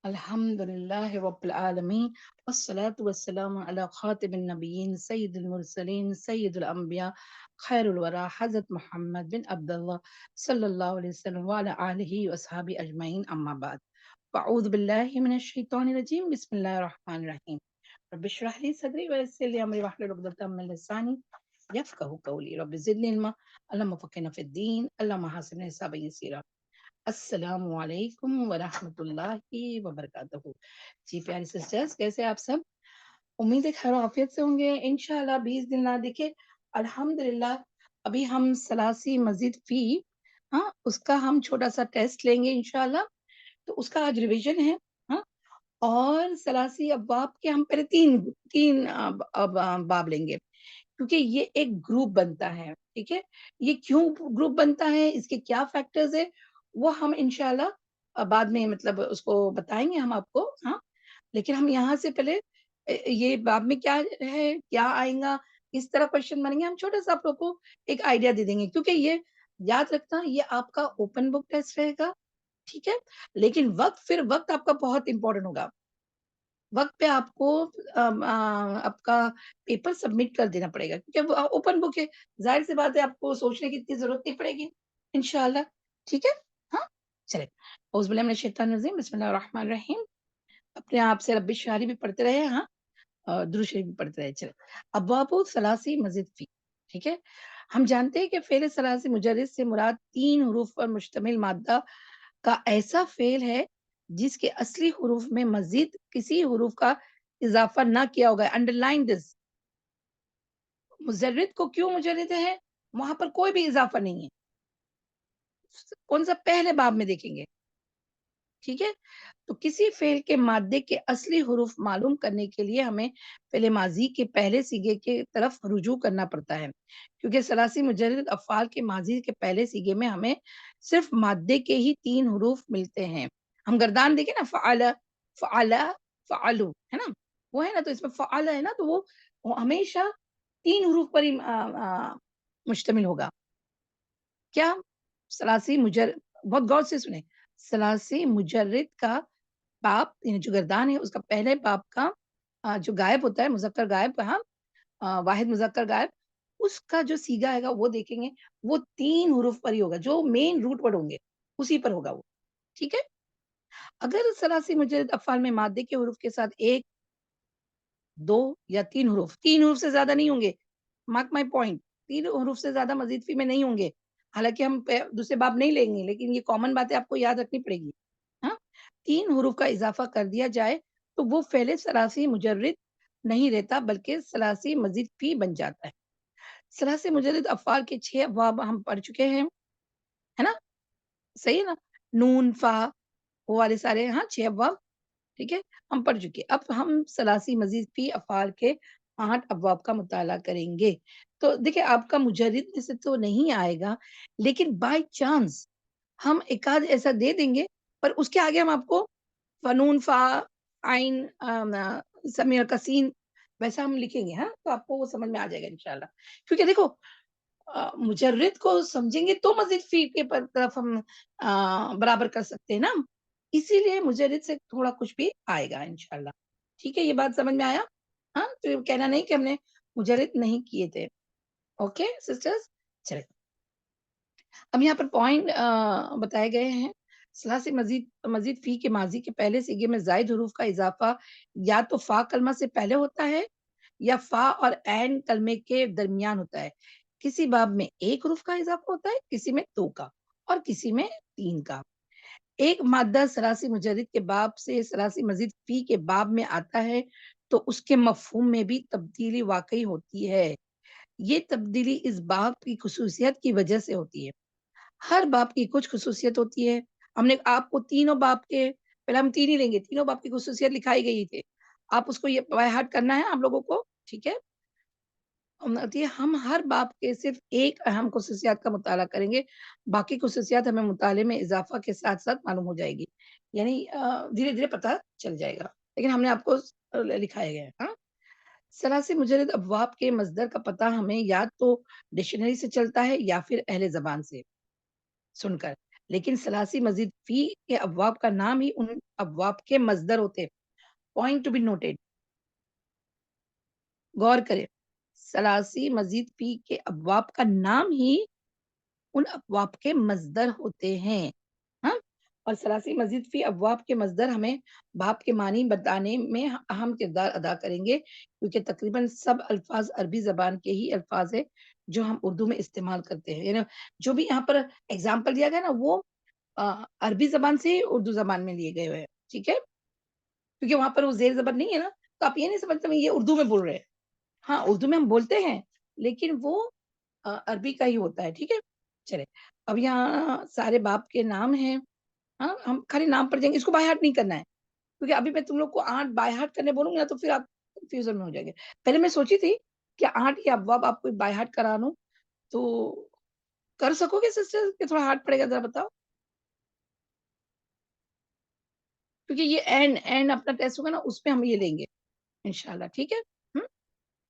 الحمدللہ رب العالمین والصلاة والسلام علی خاتم النبیین سید المرسلین سید الانبیاء خیر الورا حضرت محمد بن عبداللہ صلی اللہ علیہ وسلم وعلی آلہ واصحابہ اجمعین اما بعد فاعوذ باللہ من الشیطان الرجیم بسم اللہ الرحمن الرحیم رب اشرح لی صدری ویسر لی امری واحلل عقدۃ من لسانی یفقهوا قولی رب زدنی علما اللهم فقہنا فی الدین اللهم حسن حسابا یسیرا السلام علیکم ورحمۃ اللہ وبرکاتہ۔ جی پیاری سسٹرز، کیسے آپ سب؟ امید ہے خیر و عافیت سے ہوں گے انشاءاللہ 20 دن نہ دیکھے الحمدللہ۔ ابھی ہم ثلاثی مزید فی اس کا ہم چھوٹا سا ٹیسٹ لیں گے انشاءاللہ، تو اس کا آج ریویژن ہے۔ ہاں، اور ثلاثی ابواب کے ہم پہلے تین تین باب لیں گے، کیونکہ یہ ایک گروپ بنتا ہے۔ ٹھیک ہے، یہ کیوں گروپ بنتا ہے، اس کے کیا فیکٹرز ہے، وہ ہم انشاءاللہ بعد میں مطلب اس کو بتائیں گے ہم آپ کو۔ ہاں، لیکن ہم یہاں سے پہلے یہ باب میں کیا ہے، کیا آئیں گا، کس طرح کوشچن بنیں گے، ہم چھوٹا سا آپ لوگ کو ایک آئیڈیا دے دیں گے، کیونکہ یہ یاد رکھنا یہ آپ کا اوپن بک ٹیسٹ رہے گا۔ ٹھیک ہے، لیکن وقت آپ کا بہت امپورٹنٹ ہوگا۔ وقت پہ آپ کو آپ کا پیپر سبمٹ کر دینا پڑے گا، کیونکہ وہ اوپن بک ہے، ظاہر سی بات ہے آپ کو سوچنے کی اتنی ضرورت نہیں پڑے گی انشاءاللہ۔ ٹھیک ہے، ہاں چلے، اعوذ باللہ من الشیطان الرجیم بسم اللہ الرحمن الرحیم۔ اپنے آپ سے رب اشرح لی بھی پڑھتے رہے، ہاں، اور درود شریف بھی پڑھتے رہے۔ چلے، ابواب ثلاثی مزید فی۔ ٹھیک ہے، ہم جانتے ہیں کہ فعل ثلاثی مجرد سے مراد 3 حروف پر مشتمل مادہ کا ایسا فعل ہے جس کے اصلی حروف میں مزید کسی حروف کا اضافہ نہ کیا ہوگا۔ انڈر لائن دس، مجرد کو کیوں مجرد ہے، وہاں پر کوئی بھی اضافہ نہیں ہے۔ کون سا؟ پہلے باب میں دیکھیں گے۔ ٹھیک ہے، تو کسی فعل کے مادے کے اصلی حروف معلوم کرنے کے لیے ہمیں فعل ماضی کے پہلے صیغے کی طرف رجوع کرنا پڑتا ہے، کیونکہ ثلاثی مجرد افعال کے ماضی کے پہلے صیغے میں ہمیں صرف مادے کے ہی 3 حروف ملتے ہیں۔ ہم گردان دیکھیں نا، فعل، فعل، فعلو ہے نا، وہ ہے نا، تو اس میں فعل ہے نا، تو وہ ہمیشہ 3 حروف پر ہی مشتمل ہوگا۔ کیا؟ ثلاثی مجرد، بہت غور سے سنیں، ثلاثی مجرد کا باب یعنی جو گردان ہے اس کا پہلے باب کا جو غائب ہوتا ہے، مذکر غائب، ہاں، واحد مذکر غائب، اس کا جو سیگا ہے گا وہ دیکھیں گے، وہ 3 حروف پر ہی ہوگا، جو مین روٹ ورڈ ہوں گے اسی پر ہوگا وہ۔ ٹھیک ہے، اگر ثلاثی مجرد افعال میں مادے کے حروف کے ساتھ 1، 2 یا 3 حروف سے زیادہ نہیں ہوں گے، مارک مائی پوائنٹ، 3 حروف سے زیادہ مزید فی میں نہیں ہوں گے، حالانکہ ہم دوسرے باب نہیں لیں گے، لیکن یہ کامن باتیں آپ کو یاد رکھنی پڑے گی۔ ہاں، 3 حروف کا اضافہ کر دیا جائے تو وہ فعل ثلاثی مجرد نہیں رہتا، بلکہ ثلاثی مزید فی بن جاتا ہے۔ ثلاثی مجرد افعال کے 6 ابواب ہم پڑھ چکے ہیں، ہے نا، صحیح ہے نا، نون، فا، وہ والے سارے، ہاں 6 ابواب، ٹھیک ہے، ہم پڑھ چکے۔ اب ہم ثلاثی مزید فی افعال کے 8 ابواب کا مطالعہ کریں گے۔ تو دیکھیں، آپ کا مجرد میں سے تو نہیں آئے گا، لیکن بائی چانس ہم ایک آدھ ایسا دے دیں گے، پر اس کے آگے ہم آپ کو فنون، فا، عین، سمیر کسین ویسا ہم لکھیں گے، ہاں، تو آپ کو وہ سمجھ میں آ جائے گا انشاءاللہ۔ کیونکہ دیکھو، مجرد کو سمجھیں گے تو مزید فی کے طرف ہم برابر کر سکتے ہیں نا، اسی لیے مجرد سے تھوڑا کچھ بھی آئے گا انشاءاللہ۔ ٹھیک ہے، یہ بات سمجھ میں آیا؟ ہاں، تو کہنا نہیں کہ ہم نے مجرد نہیں کیے تھے۔ اوکے سسٹرز، چلے، اب یہاں پر پوائنٹ بتائے گئے ہیں۔ ثلاثی مزید فی کے ماضی کے پہلے صیغے میں زائد حروف کا اضافہ یا تو فا کلمہ سے پہلے ہوتا ہے یا فا اور عین کلمے کے درمیان ہوتا ہے۔ کسی باب میں 1 حروف کا اضافہ ہوتا ہے، کسی میں 2 کا، اور کسی میں 3 کا۔ ایک مادہ ثلاثی مجرد کے باب سے ثلاثی مزید فی کے باب میں آتا ہے تو اس کے مفہوم میں بھی تبدیلی واقعی ہوتی ہے۔ یہ تبدیلی اس باب کی خصوصیت کی وجہ سے ہوتی ہے۔ ہر باب کی کچھ خصوصیت ہوتی ہے۔ ہم نے آپ کو تینوں باب کے، پہلے ہم 3 ہی لیں گے، تینوں باب کی خصوصیت لکھائی گئی تھی، آپ اس کو یہ بائی ہارٹ کرنا ہے آپ لوگوں کو۔ ٹھیک ہے، ہم ہر باب کے صرف ایک اہم خصوصیات کا مطالعہ کریں گے، باقی خصوصیات ہمیں مطالعے میں اضافہ کے ساتھ ساتھ معلوم ہو جائے گی، یعنی دھیرے دھیرے پتہ چل جائے گا، لیکن ہم نے آپ کو لکھائے گئے ہیں۔ ہاں، ثلاثی مجرد ابواب کے مصدر کا پتہ ہمیں یا تو ڈکشنری سے چلتا ہے یا پھر اہل زبان سے سن کر۔ لیکن سلاسی مزید فی کے ابواب کا نام ہی ان ابواب کے مصدر ہوتے. Point to be noted. غور کریں، سلاسی مزید فی کے ابواب کا نام ہی ان ابواب کے مصدر ہوتے ہیں. ہاں، اور سلاسی مزید فی ابواب کے مصدر ہمیں باب کے معنی بتانے میں اہم کردار ادا کریں گے، کیونکہ تقریباً سب الفاظ عربی زبان کے ہی الفاظ ہیں جو ہم اردو میں استعمال کرتے ہیں. یعنی جو بھی یہاں پر ایگزامپل دیا گیا نا وہ عربی زبان سے ہی اردو زبان میں لیے گئے ہوئے ہیں. ٹھیک ہے، کیونکہ وہاں پر وہ زیر زبر نہیں ہے نا، تو آپ یہ نہیں سمجھتے یہ اردو میں بول رہے ہیں. ہاں، اردو میں ہم بولتے ہیں لیکن وہ عربی کا ہی ہوتا ہے. ٹھیک ہے، چلے اب یہاں سارے باپ کے نام ہیں. ہاں، ہم خالی نام پر جائیں گے، اس کو بائی ہارٹ نہیں کرنا ہے، کیونکہ ابھی میں تم لوگ کو 8 بائی ہارٹ کرنے بولوں گی نا تو پھر آپ کنفیوژن میں ہو جائیں گے. پہلے میں سوچی تھی کہ 8 یا ابواب آپ کو بائی ہارٹ کرا لوں، تو کر سکو گے سسٹر کہ تھوڑا ہارڈ پڑے گا؟ ذرا بتاؤ، کیونکہ یہ اینڈ اپنا ٹیسٹ ہوگا نا، اس پہ ہم یہ لیں گے انشاءاللہ. ٹھیک ہے،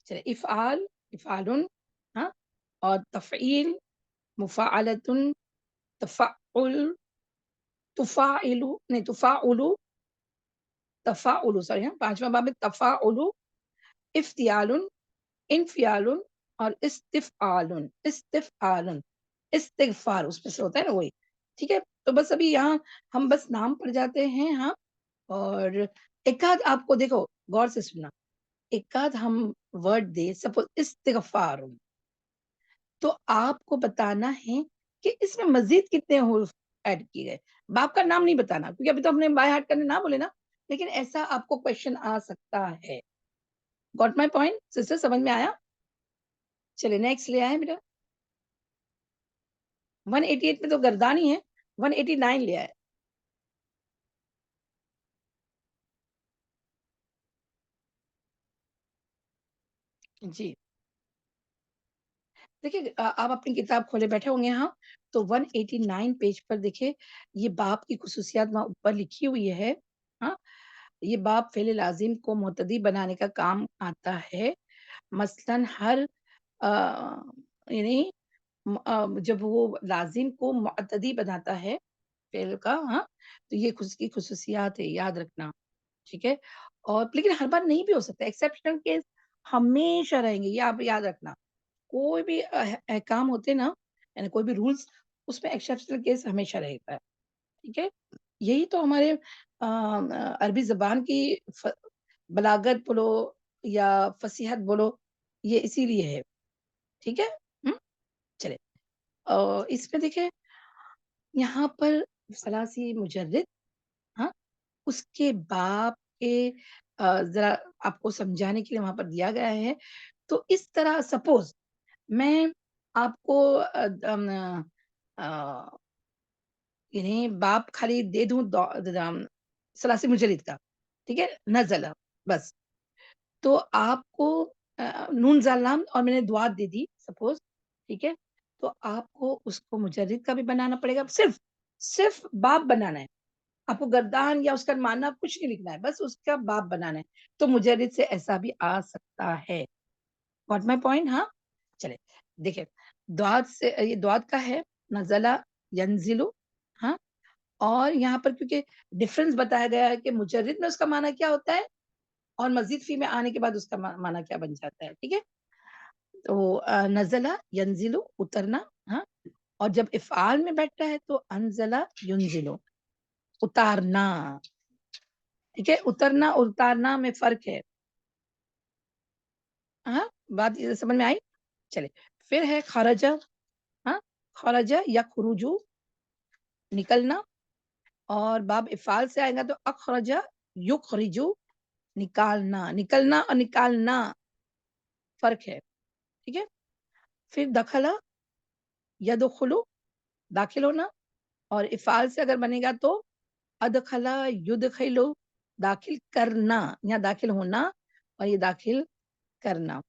چلے افعال، افعال، ہاں، اور تفعیل، مفاعلۃ، تفعل، تفاعل نہیں تفاعل، تفاعل سوری، ہاں، پانچواں باب میں تفاعل، افتیال، انفیال اور استفعال. استفعال استغفار اس میں سے ہوتا ہے نا وہی. ٹھیک ہے، تو بس ابھی یہاں ہم بس نام پڑھ جاتے ہیں. ہاں، اور ایک آدھ آپ کو دیکھو غور سے سننا، ایک آدھ ہم ورڈ دے، سپوز استغفار، تو آپ کو بتانا ہے کہ اس میں مزید کتنے حروف ایڈ کیے گئے. باپ کا نام نہیں بتانا، کیونکہ ابھی تو ہم نے بائی ہارٹ کرنے نہ بولے نا، لیکن ایسا آپ کو کوشچن آ سکتا ہے. Got my point sister? سمجھ میں آیا؟ چلے نیکسٹ لے آئے بیٹا. 188 میں تو گردان ہی ہے، 189 لے آئے. جی دیکھیے، آپ اپنی کتاب کھولے بیٹھے ہوں گے. ہاں، تو 189 پیج پر دیکھیں، یہ باپ کی خصوصیات وہاں اوپر لکھی ہوئی ہے. ہاں، یہ باپ فعل لازم کو معتدی بنانے کا کام آتا ہے. مثلاً ہر یعنی جب وہ لازم کو معتدی بناتا ہے فعل کا، ہاں، تو یہ اس کی خصوصیات ہے، یاد رکھنا. ٹھیک ہے، اور لیکن ہر بار نہیں بھی ہو سکتا، ایکسیپشنل کیس ہمیشہ رہیں گے، یہ آپ یاد رکھنا. کوئی بھی احکام ہوتے نا، یعنی کوئی بھی رولس، اس میں ایکسیپشنل کیس ہمیشہ رہتا ہے. ٹھیک ہے، یہی تو ہمارے عربی زبان کی بلاغت بولو یا فصیحت بولو، یہ اسی لیے ہے. ٹھیک ہے، چلے اس میں دیکھیں یہاں پر ثلاثی مجرد، ہاں، اس کے باپ کے ذرا آپ کو سمجھانے کے لیے وہاں پر دیا گیا ہے. تو اس طرح سپوز میں آپ کو یعنی باپ خالی دے دوں ثلاثی مجرد کا، ٹھیک ہے، نزلہ بس، تو آپ کو نون زال لام اور میں نے دعات دے دی سپوز. ٹھیک ہے، تو آپ کو اس کو مجرد کا بھی بنانا پڑے گا. صرف باپ بنانا ہے آپ کو، گردان یا اس کا معنی کچھ نہیں لکھنا ہے، بس اس کا باپ بنانا ہے. تو مجرد سے ایسا بھی آ سکتا ہے. What my point? ہاں، چلے دیکھیں، دعات سے یہ دعات کا ہے، نزلہ، ینزلو. ہاں، اور یہاں پر کیونکہ ڈفرنس بتایا گیا ہے کہ مجرد میں اس کا معنی کیا ہوتا ہے اور مزید فی میں آنے کے بعد اس کا معنی کیا بن جاتا ہے. ٹھیک ہے، تو نزلہ، ینزلو، اترنا. ہاں، اور جب افعال میں بیٹھتا ہے تو انزلہ، ینزلو، اتارنا. ٹھیک ہے، اترنا اور اتارنا میں فرق ہے. ہاں، بات سمجھ میں آئی؟ چلے پھر ہے خرجہ. ہاں، خرجہ یا خروجو، نکلنا. اور باب افعال سے آئے گا تو اخرجہ، یخرجو، نکالنا. نکلنا اور نکالنا فرق ہے. ٹھیک ہے، پھر دخلا، یدخلو، داخل ہونا. اور افعال سے اگر بنے گا تو ادخلا، یدخلو، داخل کرنا. یہاں داخل ہونا اور یہ داخل کرنا.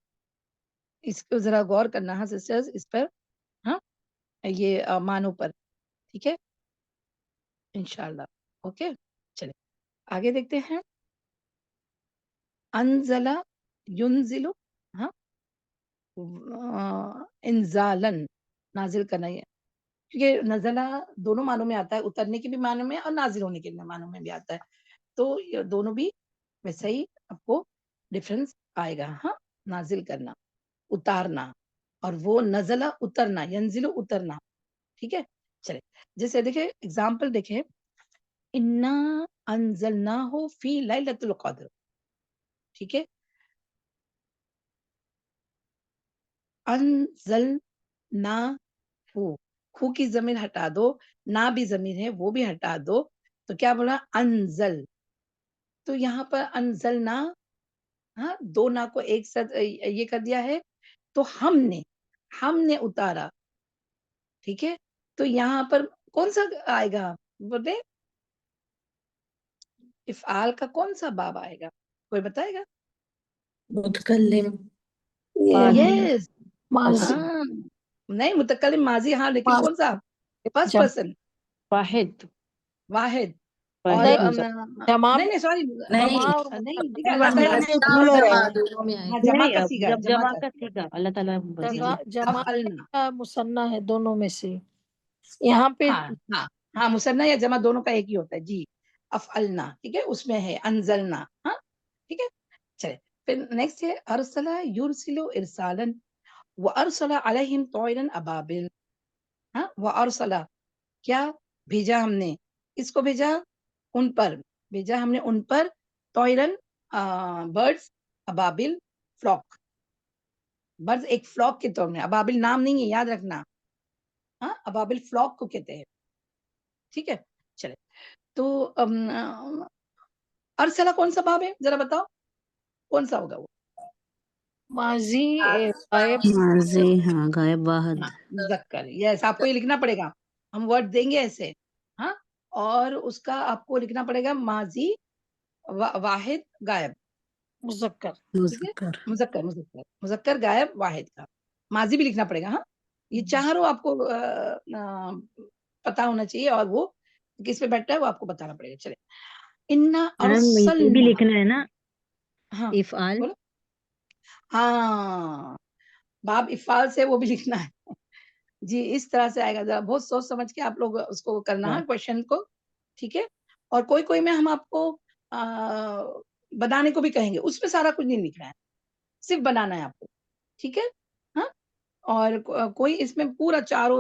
اس کو ذرا غور کرنا ہے سسٹرز اس پر. ہاں، یہ معنوں پر. ٹھیک ہے، انشاءاللہ. اوکے، چلے آگے دیکھتے ہیں. انزلہ، ینزلو، ہاں، انزالن، نازل کرنا. کیونکہ نزلہ دونوں معنوں میں آتا ہے، اترنے کے بھی معنوں میں اور نازل ہونے کے معنوں میں بھی آتا ہے، تو یہ دونوں بھی ویسا ہی آپ کو ڈفرینس آئے گا. ہاں، نازل کرنا، اتارنا، اور وہ نزلہ اترنا، ینزل اترنا. ٹھیک ہے، چلے جیسے دیکھیں اگزامپل دیکھیں، انا انزلناہ فی لیلۃ القدر. ٹھیک ہے، انزلنا خو کی ضمیر ہٹا دو، نا بھی ضمیر ہے وہ بھی ہٹا دو، تو کیا بولا انزل. تو یہاں پر انزلنا، ہاں دو نا کو ایک ساتھ یہ کر دیا ہے، تو ہم نے اتارا. ٹھیک ہے، تو یہاں پر کون سا آئے گا بولے، افعال کا کون سا باب آئے گا، کوئی بتائے گا؟ متکلم. یس، ماضی ہاں نہیں متکلم ماضی، ہاں لیکن کون سا، فرسٹ جمع پرسن، واحد. واحد. اور جمع نہیں سوری، نہیں دیکھیں اللہ تعالیٰ دونوں میں آئے ہاں گا. جمع نہیں، کا اب سیگا، جب جمع کا سیگا اللہ تعالیٰ جی بتائیں. جمع افعلنا. مثنیٰ ہے دونوں میں سے، یہاں پہ ہاں مثنیٰ یا جمع دونوں کا ایک ہی ہوتا ہے. جی افعلنا، ٹھیک ہے، اس میں ہے انزلنا. ہاں ٹھیک ہے، چلے پھر نیکسٹ ہے ارسلہ یرسلو ارسالن وارسل علیہم طیرا ابابل. ہاں وارسل کیا بھیجا ہم نے، اس کو بھیجا ان پر، بھیجا ہم نے ان پر طیرن برڈز، ابابل فلاک، برڈز ایک فلاک کے طور میں، ابابل نام نہیں ہے یاد رکھنا. ہاں ابابل فلاک کو کہتے ہیں. ٹھیک ہے، چلے تو ارسلہ کون سا باب ہے ذرا بتاؤ، کون سا ہوگا وہ؟ ماضی غائب ماضی، ہاں غائب واحد. مذکر. یس، آپ کو یہ لکھنا پڑے گا، ہم ورڈ دیں گے ایسے. ہاں، اور اس کا آپ کو لکھنا پڑے گا ماضی واحد غائب. مذکر. ٹھیک ہے، مذکر غائب واحد کا ماضی بھی لکھنا پڑے گا. ہاں یہ چاروں آپ کو پتا ہونا چاہیے، اور وہ کس پہ بیٹھتا ہے وہ آپ کو بتانا پڑے گا. چلے انا یہ بھی ارسلنا، لکھنا ہے نا، ہاں افعال. بولو. ہاں باب افعال سے وہ بھی لکھنا ہے. جی اس طرح سے آئے گا، ذرا بہت سوچ سمجھ کے آپ لوگ اس کو کرنا ہے کوشچن کو. ٹھیک ہے، اور کوئی میں ہم آپ کو بنانے کو بھی کہیں گے، اس میں سارا کچھ نہیں لکھنا ہے، صرف بنانا ہے آپ کو. ٹھیک ہے، ہاں اور کوئی اس میں پورا چار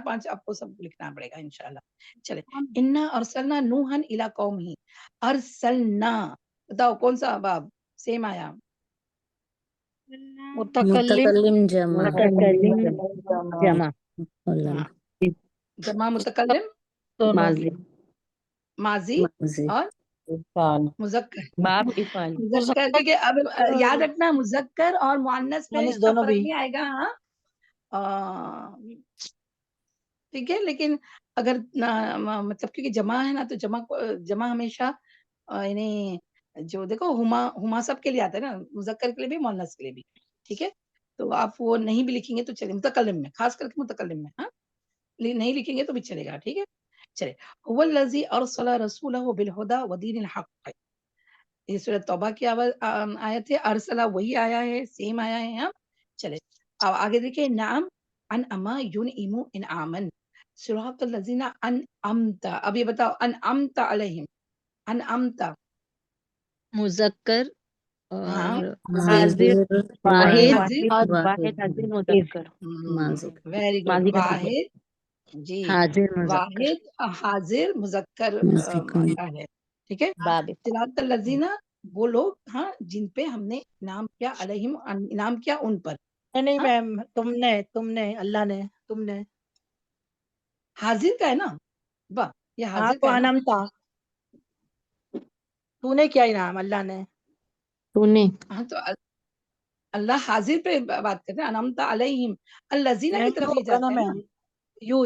پانچ آپ کو سب لکھنا پڑے گا انشاءاللہ. چلے انا ارسلنا نوحا الی قومہ. ارسلنا بتاؤ کون سا باب سیم آیا؟ متکلم جمع. ہاں، جمع متکلم دونوں ماضی اور مذکر. باب افعال. مذکر کیونکہ اب یاد رکھنا مذکر اور مؤنث میں اس کا فرق نہیں آئے گا. ہاں ٹھیک ہے، لیکن اگر مطلب کیونکہ جمع ہے نا، تو جمع ہمیشہ یعنی جو دیکھو ہما سب کے لیے آتا ہے نا، مذکر کے لیے بھی مؤنث کے لیے بھی. ٹھیک ہے، تو آپ وہ نہیں بھی لکھیں گے تو چلے، متکلم میں خاص کر کے متکلم میں. ہاں نہیں لکھیں گے تو بھی چلے گا. ٹھیک ہے، چلے هو الذی ارسل رسولہ بالہدی ودین الحق. یہ سورۃ توبہ کی آیت ہے. ارسلہ وہی آیا ہے، سیم آیا ہے. ہاں چلے اب آگے دیکھیں، نعم انعما ینعم انعاما صراط الذین انعمت. اب یہ بتاؤ انعمت علیہم، انعمت مذکر ہاں اور حاضر واحد حاضر مذکر. Very good. ماضی کا واحد، جی حاضر مذکر. واحد حاضر مذکر ہے. ٹھیک ہے، باب صراط الذین وہ لوگ، ہاں جن پہ ہم نے انعام کیا، علیہم انعام کیا ان پر. نہیں میم، تم نے اللہ نے، تم نے حاضر کا ہے نا، واہ یہ حاضر تو کا ہے نا. انعام تھا، تو نے کیا انعام اللہ نے. تو نے ہاں تو اللہ حاضر پہ بات کرتے ہیں، انعمت علیہم الذین کی طرف ہی جاتے ہیں نا. یو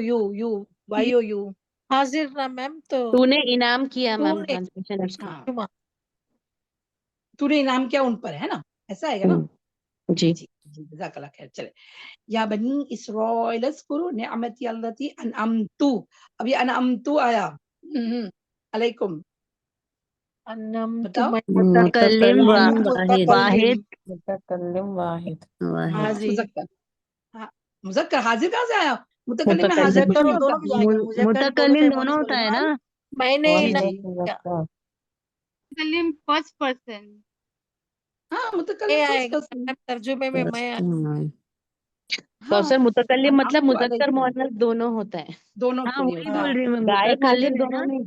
وائی او یو حاضر نا میم. تو نے انعام کیا تو میم، نے ٹرانسلیشن اس کا. ہاں تو نے انعام کیا ان پر ہے نا، ایسا آئے گا نا. جی جی جزاک اللہ خیر. چلے یا بنی اسرائیل اذکروا نعمتی التی انعمت. اب یہ انعمت آیا علیکم، بتاؤ. متکلم واحد. مذکر، ہاں مذکر حاضر کہاں سے آیا؟ متکلم میں حاضر مذکر بھی اور دونوں ہوتا بھی ہے. جائیں گے. مذکر بولے متکلم تھے دونوں مولوی ہوتا ہے سلیمان. نا. میں نے جی نہیں جی کیا. متکلم فرسٹ پرسن. ہاں یہ متکلم آئے فرسٹ گا پرسن. ترجمے میں. میں ہاں کوثر متکلم مطلب انعمت مذکر علیکم مؤنث دونوں ہوتا ہے. دونوں ہاں کے لیے وہی ہوتا ہاں بول رہی ہوں میں, غائب حاضر متکلم دونوں ہے نا, نہیں.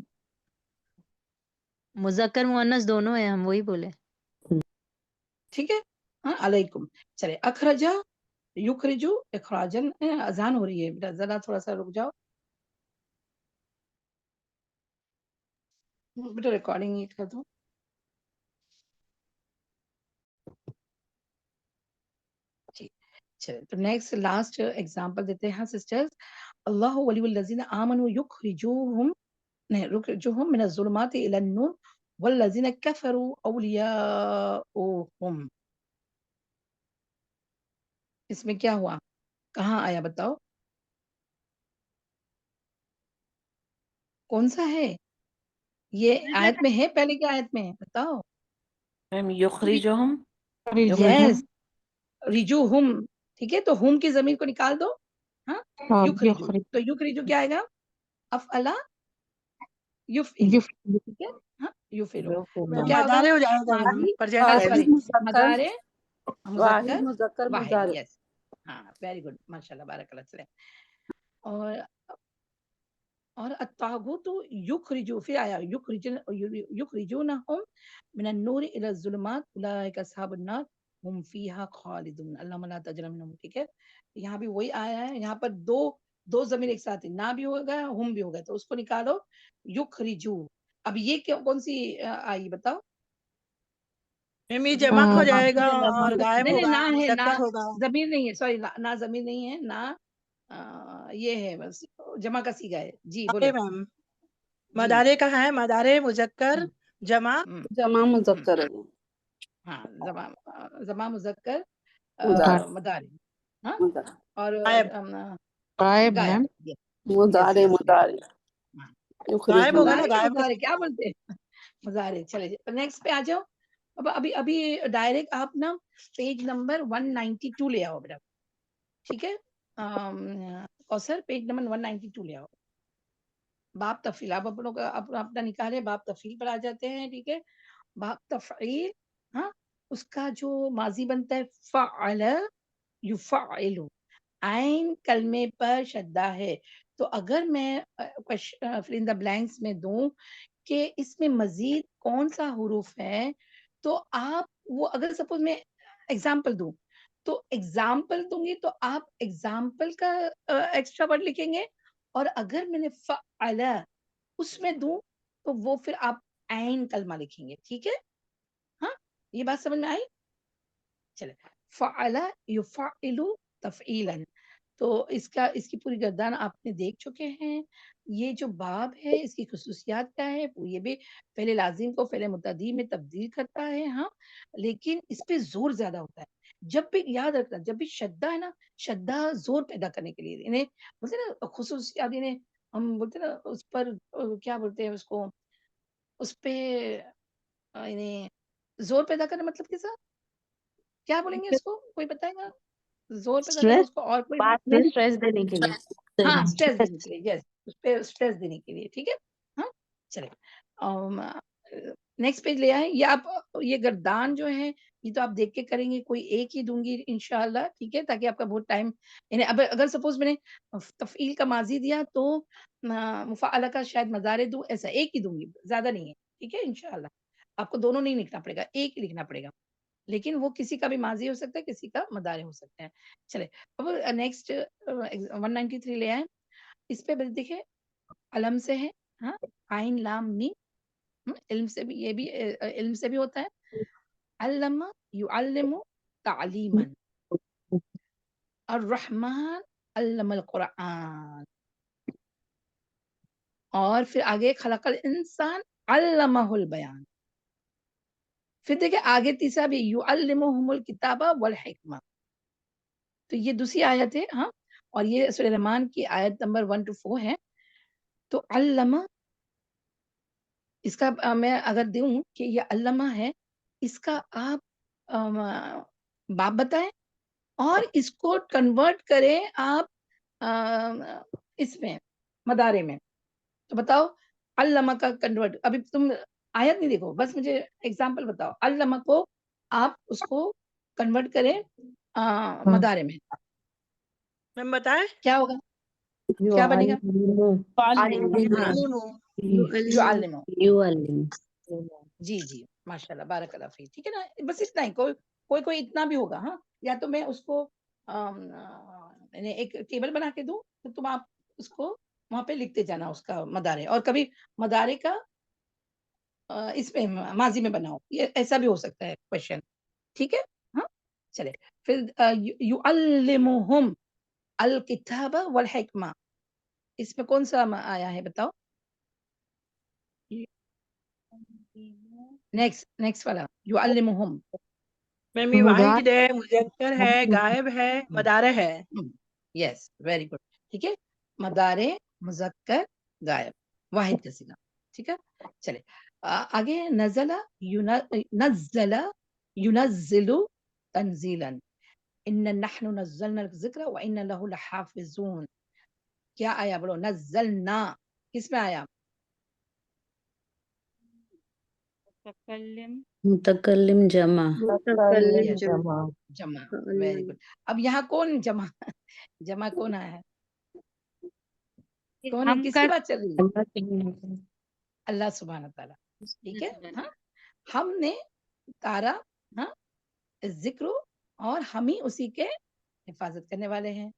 مذکر مؤنث دونوں ہیں, ہم وہی بولے. ہے. ٹھیک ہے. ہاں علیکم. چلے اخرجا یخرجو اخراجن. اذان ہو رہی ہے بیٹا, ذرا تھوڑا سا رک جاؤ بیٹا, ریکارڈنگ یہ کر دو. جی چلے تو نیکسٹ لاسٹ ایگزامپل دیتے ہیں سسٹرز. اللہ ولی الذین آمنوا یخرجوہم یخرجوہم من الظلمات الی النور والذین کفروا اولیاؤہم. اس میں کیا ہوا, کہاں آیا بتاؤ, کون سا ہے یہ آیت میں ہے, پہلے کیا آیت میں ہے بتاؤ. یخرجہم. یس رجوہم. ٹھیک ہے, تو ہم کی ضمیر کو نکال دو. ہاں یخرجو, تو یخرجو کیا آئے گا, افعلا یفعلو. ٹھیک ہے, ہاں یفعلو. تو کیا ہوگا, مدارے ہو جائے گا میم. ماضی پرجینڈر سوری ٹینس. مضارع واحد مذکر مذکر واحد. مضارع. یس ہاں ویری گڈ ماشاء اللہ بارک اللہ. چلے اور الطاغوت یخرجو, پھر آیا یخرجونہم من النور الی الظلمات اولئک اصحاب النار ہم فیہا خالدون. اللہم لا تجعلنا منہم. ٹھیک ہے, یہاں بھی وہی آیا ہے, یہاں پر دو ضمیر ایک ساتھ, نہ بھی ہوگا ہم بھی ہوگا, تو اس کو نکالو یخرجو. اب یہ کون سی آئی بتاؤ. میم یہ جمع ہو جائے گا اور نہیں غائب نہیں, ہوگا, نہ ہے, نہ مذکر ہوگا. ضمیر نہیں ہے, سوری نہ ضمیر نہیں ہے, نہ یہ ہے, بس جمع کا صیغہ ہے. جی اوکے بولو. میم. جی مدارے کا ہے, مدارے مذکر ہم، جمع. ہم، جمع ہم. مذکر ہے. ہاں زماں مذکر مضارع. مدارع. ہاں مضارع. اور غائب. غائب غائب. میم. یس مضارع یس مضارع. غائب یخرجو. ہوگا نا, مضارع یا غائب کا. مضارع کیا بولتے ہیں, مضارع. چلے نیکسٹ پہ آ جاؤ. ابھی ڈائریکٹ آپ نا پیج نمبر 192 لے آؤ بیٹا. ٹھیک ہے, کوثر پیج نمبر 192 لے آؤ. باب تفعیل, آپ اپنوں کا اپنا نکالے, باب تفعیل پر آ جاتے ہیں. ٹھیک ہے, باب تفعیل. ہاں اس کا جو ماضی بنتا ہے فعل یفعل, عین کلمے پر شدہ ہے. تو اگر میں فل ان دا بلینکس میں دوں کہ اس میں مزید کون سا حروف ہے, تو آپ وہ, اگر سپوز میں ایگزامپل دوں تو ایگزامپل دوں گی تو آپ ایگزامپل کا ایکسٹرا ورڈ لکھیں گے, اور اگر میں نے فعل اس میں دوں تو وہ پھر آپ عین کلمہ لکھیں گے. ٹھیک ہے, ہاں یہ بات سمجھ میں آئی. چلے فعل یفعل تفعیلا, تو اس کی پوری گردان آپ نے دیکھ چکے ہیں. یہ جو باب ہے اس کی خصوصیات کیا ہے, یہ بھی فعل لازم کو فعل متعدی میں تبدیل کرتا ہے. ہاں لیکن اس پہ زور زیادہ ہوتا ہے. جب بھی یاد رکھنا, جب بھی شدہ ہے نا, شدہ زور پیدا کرنے کے لیے, انہیں بولتے نا خصوصیات, انہیں ہم بولتے نا اس پر کیا بولتے ہیں اس کو, اس پہ انہیں زور پیدا کرنا مطلب کیسا, کیا بولیں گے اس کو, کوئی بتائے گا, زور پیدا کرنا اسٹریس, اس کو, اور کوئی بات میں اسٹریس دینے کے لیے. ہاں اسٹریس دینے کے لیے, یس اس پہ اسٹریس دینے کے لیے. ٹھیک ہے, ہاں چلے نیکسٹ پیج لے آئیں. یہ آپ یہ گردان جو ہے یہ تو آپ دیکھ کے کریں گے, کوئی ایک ہی دوں گی انشاءاللہ. ٹھیک ہے, تاکہ آپ کا بہت ٹائم, یعنی اب اگر سپوز میں نے تفعیل کا ماضی دیا تو مفعلہ کا شاید مضارع دوں, ایسا ایک ہی دوں گی, زیادہ نہیں ہے. ٹھیک ہے, انشاءاللہ آپ کو دونوں نہیں لکھنا پڑے گا, ایک ہی لکھنا پڑے گا, لیکن وہ کسی کا بھی ماضی ہو سکتا ہے, کسی کا مضارع ہو سکتا ہے. چلے اب نیکسٹ 193 لے آئیں. اس پہ دیکھیں علم سے ہے, ہاں عین لام میم, علم سے بھی, یہ بھی علم سے بھی ہوتا ہے. علم یعلم تعلیما, الرحمن علم القرآن, اور پھر آگے خلق الانسان علمہ البیان. پھر دیکھیں آگے تیسرا بھی یعلمہم الکتاب والحکمہ, تو یہ دوسری آیت ہے. ہاں اور یہ سورہ رحمان کی آیت نمبر 1 to 4 ہے. تو علمہ, اس کا میں اگر دوں کہ یہ علمہ ہے, اس کا آپ باب بتائیں, اور اس کو کنورٹ کریں آپ اس میں مدارے میں. تو بتاؤ علامہ کا کنورٹ, ابھی تم آیت نہیں دیکھو, بس مجھے ایگزامپل بتاؤ. علامہ کو آپ اس کو کنورٹ کریں مدارے میں, میم بتائیں. کیا ہوگا, کیا بنے گا؟ یعلمو. جی جی ماشاء اللہ, بارک اللہ فیک. ٹھیک ہے نا, بس اتنا ہی. کوئی اتنا بھی ہوگا. ہاں, یا تو میں اس کو ایک ٹیبل بنا کے دوں, تو تم آپ اس کو وہاں پہ لکھتے جانا اس کا مدارے, اور کبھی مدارے کا اس میں ماضی میں بناؤ, یہ ایسا بھی ہو سکتا ہے کوشچن. ٹھیک ہے, ہاں چلے. پھر یعلمہم الکتاب والحکمہ, اس میں کون سا آیا ہے بتاؤ؟ نیکسٹ والا یعلمہم. میم یہ واحد ہے, مذکر ہے, غائب ہے, مدارے ہے. Yes very good. ٹھیک ہے, مدارے, مذکر, غائب, واحد کا صیغہ. ٹھیک ہے, چلے آگے. نزل ينزل تنزیلا, ان نحن نزلنا الذکر وان له لحافظون. کیا آیا بولو؟ نزلنا کس میں آیا؟ متکلم جمع. جمع. Very good. اب یہاں کون جمع کون آیا ہے؟ کون ہے, ہم کس کا کی بات چل رہی ہے؟ اللہ سبحانہ تعالیٰ. ٹھیک ہے, ہاں ہم نے اتارا, ہاں ذکر, اور ہم ہی اسی کے حفاظت کرنے والے ہیں.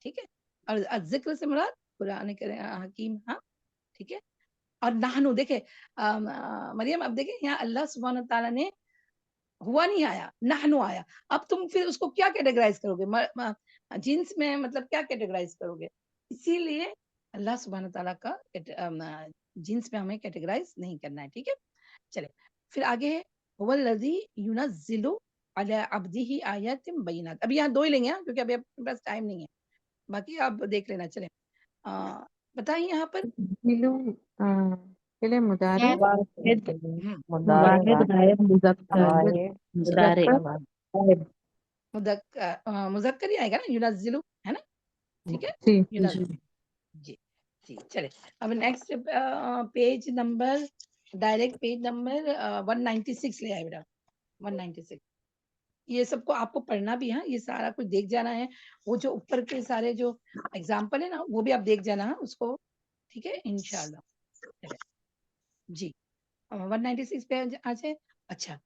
ٹھیک ہے, اور ذکر سے مراد قرآن حکیم. ہاں ٹھیک ہے. اور نحنو, دیکھیں مریم, اب دیکھیں یہاں اللہ سبحانہ تعالیٰ نے ہوا نہیں آیا, نحنو آیا. اب تم پھر اس کو کیا کیٹیگرائز کرو گے جنس میں, مطلب کیا کیٹیگرائز کرو گے؟ اسی لیے اللہ سبحانہ تعالیٰ کا جنس میں ہمیں کیٹیگرائز نہیں کرنا ہے. ٹھیک ہے, چلے پھر آگے ہے هو الذی ينزل على عبده آیات بینات. اب یہاں دو ہی لیں گے کیونکہ ابھی اپنے پاس ٹائم نہیں ہے, باقی آپ دیکھ لینا. چلے بتائیں یہاں پر مذکر ہی آئے گا نا, ينزل ہے نا. ٹھیک ہے, ينزل. جی جی چلے. اب next page number, direct page number 196 لے آئے بیٹا. 196 یہ سب کو آپ کو پڑھنا بھی ہے, یہ سارا کچھ دیکھ جانا ہے. وہ جو اوپر کے سارے جو ایگزامپل ہے نا, وہ بھی آپ دیکھ جانا ہے اس کو. ٹھیک ہے انشاءاللہ. جی 196 پہ آ جائے. اچھا,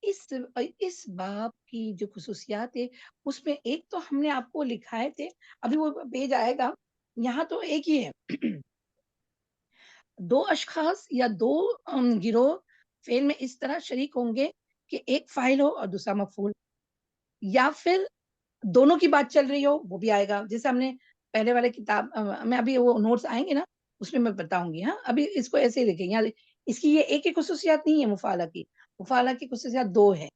اس باب کی جو خصوصیات ہے اس میں ایک تو ہم نے آپ کو لکھائے تھے, ابھی وہ پیج آئے گا. یہاں تو ایک ہی ہے, دو اشخاص یا دو گروہ فعل میں اس طرح شریک ہوں گے کہ ایک فاعل ہو اور دوسرا مفعول, یا پھر دونوں کی بات چل رہی ہو, وہ بھی آئے گا. جیسے ہم نے پہلے والے کتاب میں, ابھی وہ نوٹس آئیں گے نا, اس میں بتاؤں گی. ہاں ابھی اس کو ایسے ہی لکھیں. یہاں اس کی یہ ایک ہی خصوصیات نہیں ہے مفعلہ کی, مفعلہ کی خصوصیات دو ہے.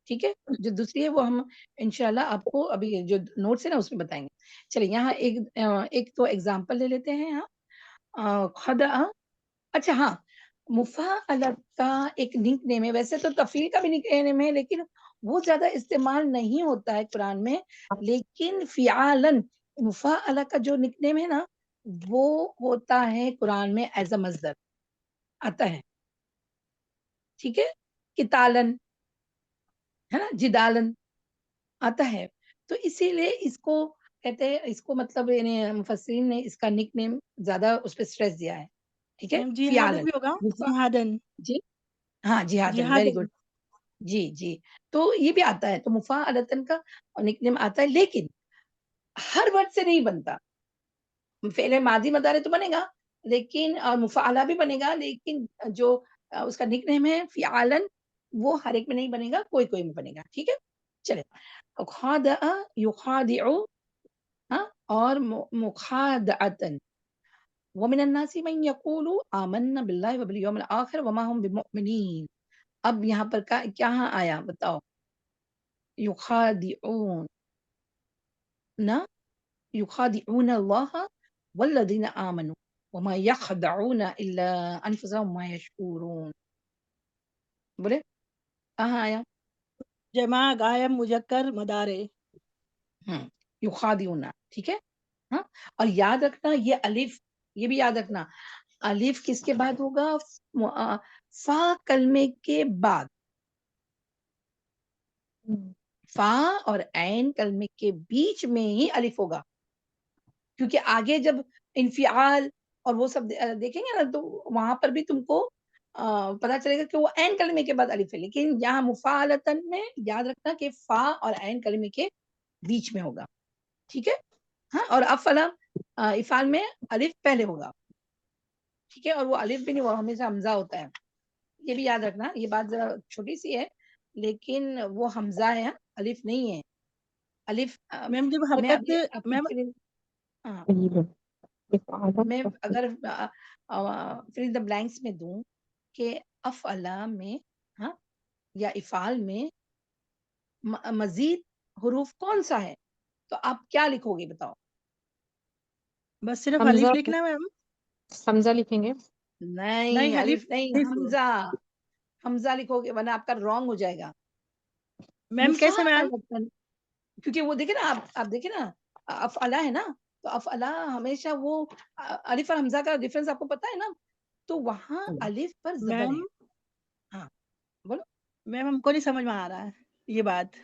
ٹھیک ہے, جو دوسری ہے وہ ہم انشاءاللہ آپ کو ابھی جو نوٹس ہے نا اس میں بتائیں گے. چلیے یہاں ایک تو ایگزامپل لے لیتے ہیں. ہاں خدع. اچھا ہاں, مفعلہ کا ایک نک نیم ہے, ویسے تو تفعیل کا بھی نک نیم ہے, لیکن وہ زیادہ استعمال نہیں ہوتا ہے قرآن میں. لیکن فعالن, مفعلہ کا جو نک نیم ہے نا, وہ ہوتا ہے قرآن میں ایز اے مصدر آتا ہے. ٹھیک ہے, قتالن ہے نا, جدالن آتا ہے. تو اسی لیے اس کو کہتے ہیں, اس کو مطلب مفسرین نے اس کا نک نیم زیادہ اس پہ اسٹریس دیا ہے. ٹھیک ہے, میم جہاد فعالن. بھی ہوگا, جہادن. جی ہاں جہادن, ویری گڈ. جی جی, تو یہ بھی آتا ہے. تو مفعلتن کا نک نیم آتا ہے, لیکن ہر ورڈ سے نہیں بنتا. فعل ماضی مضارع تو بنے گا, لیکن اور مفعلہ بھی بنے گا, لیکن جو اس کا نک نیم ہے فعالن, وہ ہر ایک میں نہیں بنے گا, کوئی کوئی میں بنے گا. ٹھیک ہے, چلے. خادع یخادع, ہاں, اور مخادعتن. ومن الناس من يقول آمنا بالله وباليوم الآخر وما هم بمؤمنين. اب یہاں پر کیا آیا بتاؤ؟ یخادعون نا, یخادعون اللہ والذین آمنوا وما يخدعون الا انفسهم وما يشعرون. بولے کہاں آیا؟ جمع, غائب, مذکر, مدارے. یخادعون. ٹھیک ہے, ہاں اور یاد رکھنا یہ الف، یہ بھی یاد رکھنا الف کس کے بعد ہوگا؟ فا کلمے کے بعد، فا اور عین کلمے کے بیچ میں ہی الف ہوگا، کیونکہ آگے جب انفعال اور وہ سب دیکھیں گے نا تو وہاں پر بھی تم کو پتا چلے گا کہ وہ عین کلمے کے بعد الف ہے، لیکن یہاں مفعلتن میں یاد رکھنا کہ فا اور عین کلمے کے بیچ میں ہوگا، ٹھیک ہے؟ ہاں اور افعل افعال میں الف پہلے ہوگا، ٹھیک ہے؟ اور وہ الف بھی نہیں، وہ ہمیشہ حمزہ ہوتا ہے، یہ بھی یاد رکھنا، یہ بات ذرا چھوٹی سی ہے لیکن وہ حمزہ ہے، الف نہیں ہے۔ الف میم جب میں حرکت ابھی آپ میم ہاں میں اگر فل دا بلینکس میں دوں کہ افعلا میں ہاں یا افعال میں مزید حروف کون سا ہے تو آپ کیا لکھو گے بتاؤ؟ بس صرف حمزہ الف لکھنا میم؟ حمزہ لکھیں گے. نہیں الف الف نہیں، الف. حمزہ، حمزہ لکھو گے ورنہ آپ کا رانگ ہو جائے گا۔ میم کیسے میم؟ مفعلتن، کیونکہ وہ دیکھیں نا آپ دیکھیں نا افعلا ہے نا، تو افعلا ہمیشہ وہ الف اور حمزہ کا ڈفرنس آپ کو پتا ہے نا، تو وہاں الف پر زبر میم ہے۔ ہاں بولو۔ میم ہم کو نہیں سمجھ میں آ رہا ہے یہ بات.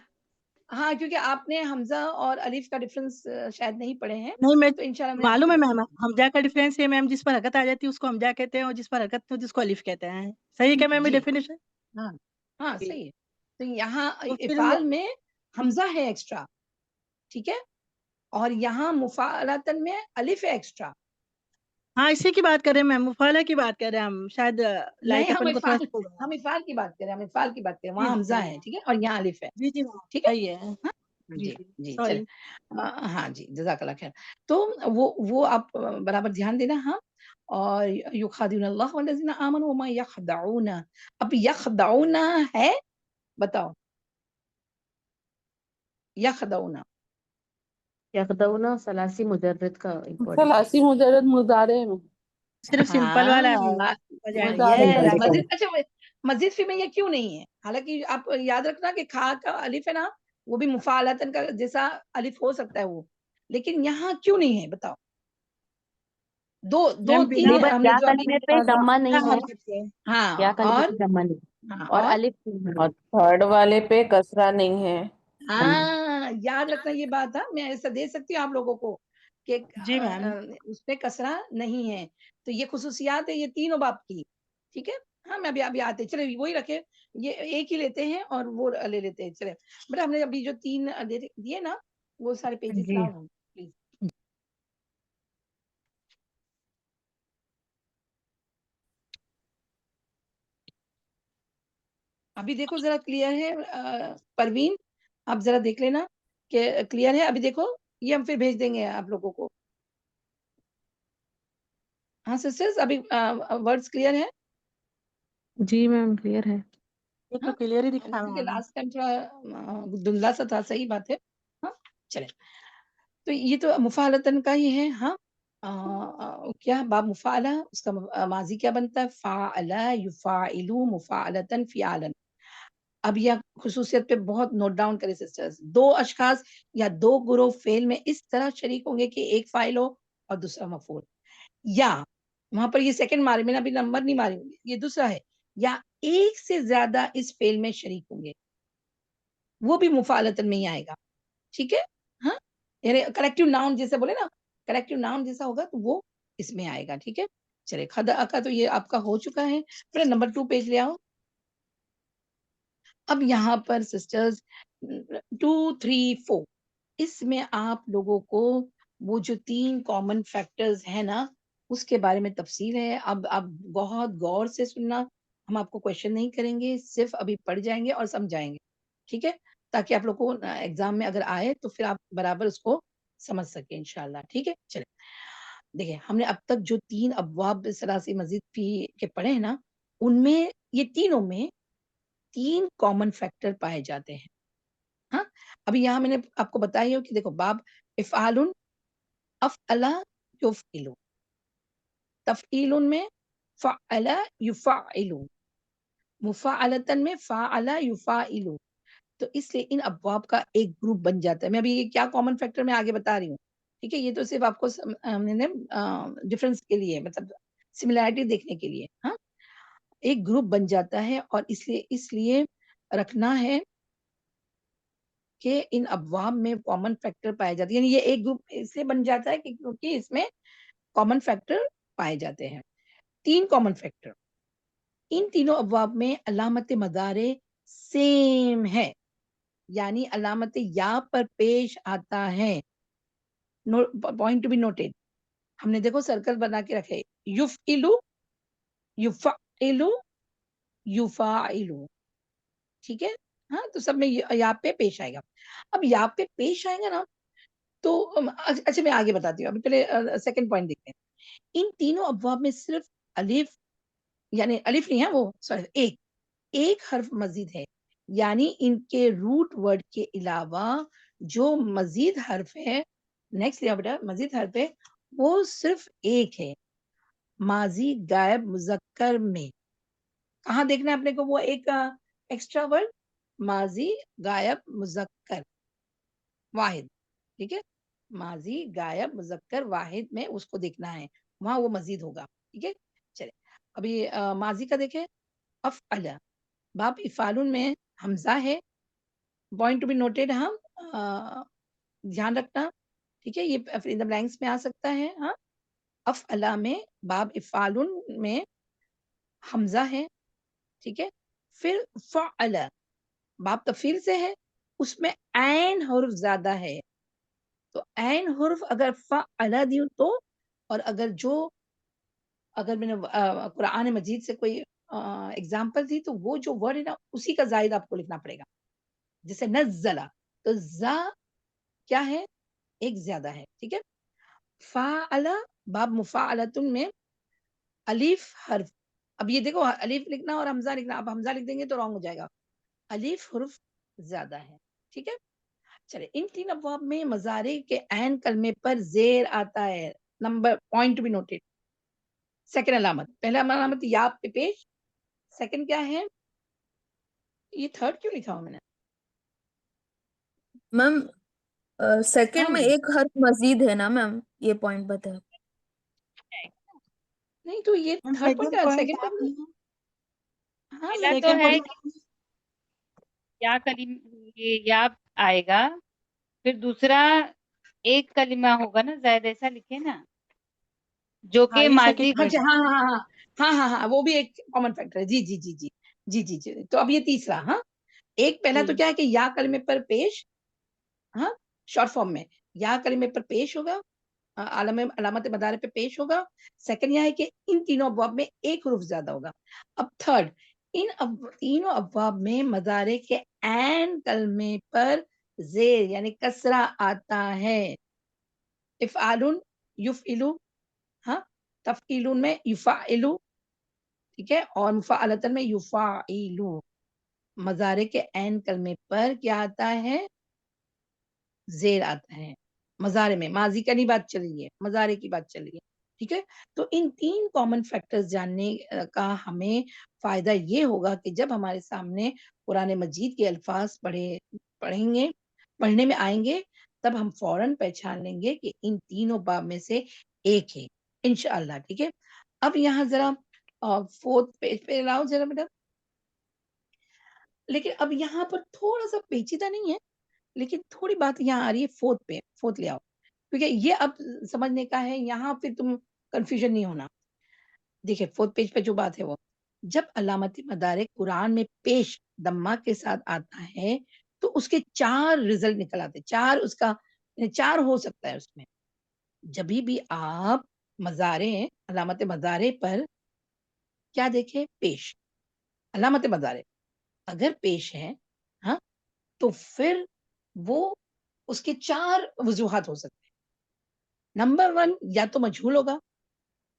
ہاں کیونکہ آپ نے حمزہ اور الف کا ڈفرنس شاید نہیں پڑھے ہیں، نہیں میں تو انشاءاللہ میں معلوم ہے میم، حمزہ کا ڈیفرنس ہے میم، جس پر حرکت آ جاتی ہے اس کو حمزہ کہتے ہیں اور جس پر حرکت نہیں ہوتی اس کو الف کہتے ہیں، صحیح ہے کیا میم یہ جی ڈیفینیشن؟ ہاں ہاں صحیح ہے۔ تو یہاں تو پھر افعال میں حمزہ ہے ایکسٹرا، ٹھیک ہے؟ اور یہاں مفعلتن میں الف ہے ایکسٹرا۔ ہاں اسی کی بات کر رہے ہیں میم، مفعلہ کی بات کر رہے ہیں ہم، شاید نہیں لائک اپن کو تھوڑا ہم افعال کی بات کریں، ہم افعال کی بات کریں، جی وہاں جی حمزہ ہے، ٹھیک ہے؟ اور یہاں الف ہے، جی جی میم ٹھیک ہے؟ صحیح ہے. ہاں جی جی جی جی سوری. چلے ہاں جی جزاک اللہ خیر۔ تو وہ آپ برابر دھیان دینا۔ ہاں اور یخادعون اللہ والذین آمنوا وما یخدعون، اب یخدعون ہے بتاؤ، یخدعون یخدعون ثلاثی مجرد کا ایک ورڈ ہے. ثلاثی مجرد مضارع میں صرف سمپل والا ہے بجائے مضارع یس کا مزید، اچھا مزید فی میں یہ کیوں نہیں ہے؟ حالانکہ آپ یاد رکھنا کہ کھا کا الف ہے نا، وہ بھی مفعلتن کا جیسا الف ہو سکتا ہے وہ، لیکن یہاں کیوں نہیں ہے بتاؤ؟ دو میم تین بنا ہم نے یا جو ابھی کلمے پہ دمہ نہیں ہے، حرکت کے. یا ہاں کلمے اور پہ دمہ نہیں ہاں اور اور الف نہیں ہے. اور تھرڈ والے پہ کسرہ نہیں ہے. ہاں یاد رکھنا یہ بات ہے، میں ایسا دے سکتی ہوں آپ لوگوں کو کہ جی میم. اس پہ کسرہ نہیں ہے، تو یہ خصوصیات ہے یہ تینوں باب کی، ٹھیک ہے؟ ہاں میں ابھی آتے چلے وہی رکھے، یہ ایک ہی لیتے ہیں اور وہ لے لیتے ہیں، چلے بیٹا ہم نے ابھی جو 3 دیے نا وہ سارے پیجز جی لاؤ پلیز۔ ابھی دیکھو ذرا کلیئر ہے پروین، آپ ذرا دیکھ لینا کہ کلیئر ہے، ابھی دیکھو یہ ہم پھر بھیج دیں گے آپ لوگوں کو۔ ہاں سسٹرز ابھی ورڈز کلیئر ہے؟ جی میم کلیئر ہے. یہ تو ہاں کلیئر ہی دکھا کیونکہ میم. لاسٹ ٹائم تھوڑا دھندلا سا تھا، صحیح بات ہے۔ ہاں چلے تو یہ تو مفعلتن کا ہی ہے۔ ہاں کیا باب مفعلہ، اس کا ماضی کیا بنتا ہے؟ فعل یفعل مفعلتن فعالن۔ اب یہ خصوصیت پہ بہت نوٹ ڈاؤن کرے سسٹرز، 2 اشخاص یا 2 گروہ فعل میں اس طرح شریک ہوں گے کہ ایک فاعل ہو اور دوسرا مفعول، یا وہاں پر یہ سیکنڈ مارے میں نے ابھی نمبر نہیں مارے، یہ دوسرا ہے، یا ایک سے زیادہ اس فعل میں شریک ہوں گے، وہ بھی مفعلتن میں ہی آئے گا، ٹھیک ہے؟ ہاں یعنی کلیکٹیو ناؤن جیسے بولے نا، کلیکٹیو ناؤن جیسا ہوگا تو وہ اس میں آئے گا، ٹھیک ہے؟ چلے خدا کا تو یہ آپ کا ہو چکا ہے، پھر نمبر 2 پیج لے آؤ۔ اب یہاں پر سسٹرز 2 3 4 اس میں آپ لوگوں کو وہ جو 3 کامن فیکٹرز ہیں نا اس کے بارے میں تفصیل ہے۔ اب آپ بہت غور سے سننا، ہم آپ کو کویشچن نہیں کریں گے، صرف ابھی پڑھ جائیں گے اور سمجھائیں گے، ٹھیک ہے؟ تاکہ آپ لوگ کو ایگزام میں اگر آئے تو پھر آپ برابر اس کو سمجھ سکیں انشاءاللہ، ٹھیک ہے؟ چلے دیکھیں ہم نے اب تک جو 3 ابواب ثلاثی مزید فی کے پڑھے ہیں نا، ان میں یہ تینوں میں 3 کامن فیکٹر پائے جاتے ہیں۔ ہاں ابھی یہاں میں نے آپ کو بتایا کہ دیکھو باب افعال، افعل یفعل، تفعیل میں فعل یفعل، مفعلتن میں فعل یفعل، تو اس لیے ان ابواب کا ایک گروپ بن جاتا ہے۔ میں ابھی یہ کیا کامن فیکٹر میں آگے بتا رہی ہوں، ٹھیک ہے. یہ تو صرف آپ کو ڈفرنس کے لیے, مطلب سملیرٹی دیکھنے کے لیے. ہاں, ایک گروپ بن جاتا ہے اور اس لیے رکھنا ہے کہ ان ابواب میں کامن فیکٹر پائے جاتے ہیں. یعنی یہ ایک گروپ اس لیے بن جاتا ہے کہ کیونکہ اس میں کامن فیکٹر پائے جاتے ہیں. 3 کامن فیکٹر. ان تینوں ابواب میں علامت مضارع سیم ہے, یعنی علامت یا پر پیش آتا ہے. Point to be noted. ہم نے دیکھو سرکل بنا کے رکھے, یفعلو, یفعلو, یفاعلو. ٹھیک ہے. ہاں, تو سب میں یا پہ پیش آئے گا. اب یا پہ پیش آئے گا نا, تو اچھا میں آگے بتاتی ہوں. ابھی پہلے سیکنڈ پوائنٹ دیکھتے ہیں. ان تینوں ابواب میں صرف الف, یعنی الف نہیں ہے وہ, سوری, ایک حرف مزید ہے, یعنی ان کے روٹ ورڈ کے علاوہ جو مزید حرف ہے, نیکسٹ لیا بیٹا, مزید حرف ہے وہ صرف ایک ہے. ماضی غائب مذکر میں کہاں دیکھنا ہے اپنے کو وہ ایک ایکسٹرا ورڈ, ماضی غائب مذکر واحد. ٹھیک ہے, ماضی غائب مذکر واحد میں اس کو دیکھنا ہے, وہاں وہ مزید ہوگا. ٹھیک ہے. چلے ابھی ماضی کا دیکھیں, افعل, باب افعالن میں حمزہ ہے. پوائنٹ ٹو بی نوٹڈ, ہم دھیان رکھنا. ٹھیک ہے, یہ ان دا بلینکس میں آ سکتا ہے. ہاں, افعل میں باب افعالن میں حمزہ ہے. ٹھیک ہے. پھر فعل باب تفعیل سے ہے, اس میں عین حرف زیادہ ہے. تو عین حرف اگر فعل دیوں تو, اور اگر میں نے قرآن مجید سے کوئی ایگزامپل دی تو وہ جو ورڈ ہے نا اسی کا زائد آپ کو لکھنا پڑے گا. جیسے نزلہ, تو زا کیا ہے, ایک زیادہ ہے. ٹھیک ہے. فعل باب مفاعلتن میں الف حرف, اب یہ دیکھو الف لکھنا اور حمزہ لکھنا, اب حمزہ لکھ دیں گے تو رانگ ہو جائے گا. الف حرف زیادہ ہے. ٹھیک ہے. چلے, ان 3 ابواب میں مضارع کے عین کلمے پر زیر آتا ہے. Number point to be noted. Second علامت, پہلا علامت یا پہ پیش, سیکنڈ کیا ہے, یہ تھرڈ کیوں لکھا ہوا میں نے, میم سیکنڈ ہاں میں ایک حرف مزید ہے نا میم, یہ پوائنٹ بتا. نہیں تو یہ تھرڈ پوائنٹ ہے, سیکنڈ پوائنٹ. ہاں پہلا تو سیکنڈ ہے کہ یا کلیم, یہ یا آئے گا, پھر دوسرا ایک کلمہ ہوگا نا زائد, ایسا لکھے نا, جو ہاں کہ یہ ماضی سیکنڈ اچھا, ہاں ہاں ہاں ہاں ہاں ہاں, وہ بھی ایک کامن فیکٹر ہے. جی جی جی جی جی جی جی. تو اب یہ تیسرا. ہاں, ایک پہلا تو کیا ہے کہ یا کلمے پر پیش, ہاں شارٹ فارم میں یا کلمے پر پیش ہوگا, علامت مضارع پہ پیش ہوگا. سیکنڈ یہ ہے کہ ان تینوں ابواب میں ایک حرف زیادہ ہوگا. اب تھرڈ, ان تینوں ابواب میں مضارع کے عین کلمے پر زیر یعنی کسرہ آتا ہے. افعالن, یفعلو, ہاں, تفعیلون میں یفعلو. ٹھیک ہے. اور مفعلتن میں یفعلو. مضارع کے عین کلمے پر کیا آتا ہے, زیر آتا ہے. مضارع میں, ماضی کا نہیں بات چل رہی ہے, مضارع کی بات چل رہی ہے. ٹھیک ہے. تو ان 3 کامن فیکٹرز جاننے کا ہمیں فائدہ یہ ہوگا کہ جب ہمارے سامنے قرآن مجید کے الفاظ پڑھنے میں آئیں گے, تب ہم فوراً پہچان لیں گے کہ ان تینوں باب میں سے ایک ہے انشاءاللہ. ٹھیک ہے. اب یہاں ذرا 4th پیج پہ لاؤ ذرا بیٹا. لیکن اب یہاں پر تھوڑا سا پیچیدہ نہیں ہے, لیکن تھوڑی بات یہاں آ رہی ہے 4th پہ, 4th لے آؤ, کیونکہ یہ اب سمجھنے کا ہے, یہاں پھر تم کنفیوژن نہیں ہونا. دیکھیں 4th پیج پہ جو بات ہے وہ, جب علامت مضارع قرآن میں پیش دمہ کے ساتھ آتا ہے تو اس کے 4 رزلٹ نکل آتے, 4 اس کا 4 ہو سکتا ہے اس میں. جبھی بھی آپ مضارع, علامت مضارع پر کیا دیکھیں, پیش, علامت مضارع اگر پیش ہے, ہاں, تو پھر وہ اس کے 4 وجوہات ہو سکتے ہیں. نمبر 1 یا تو مجہول ہوگا,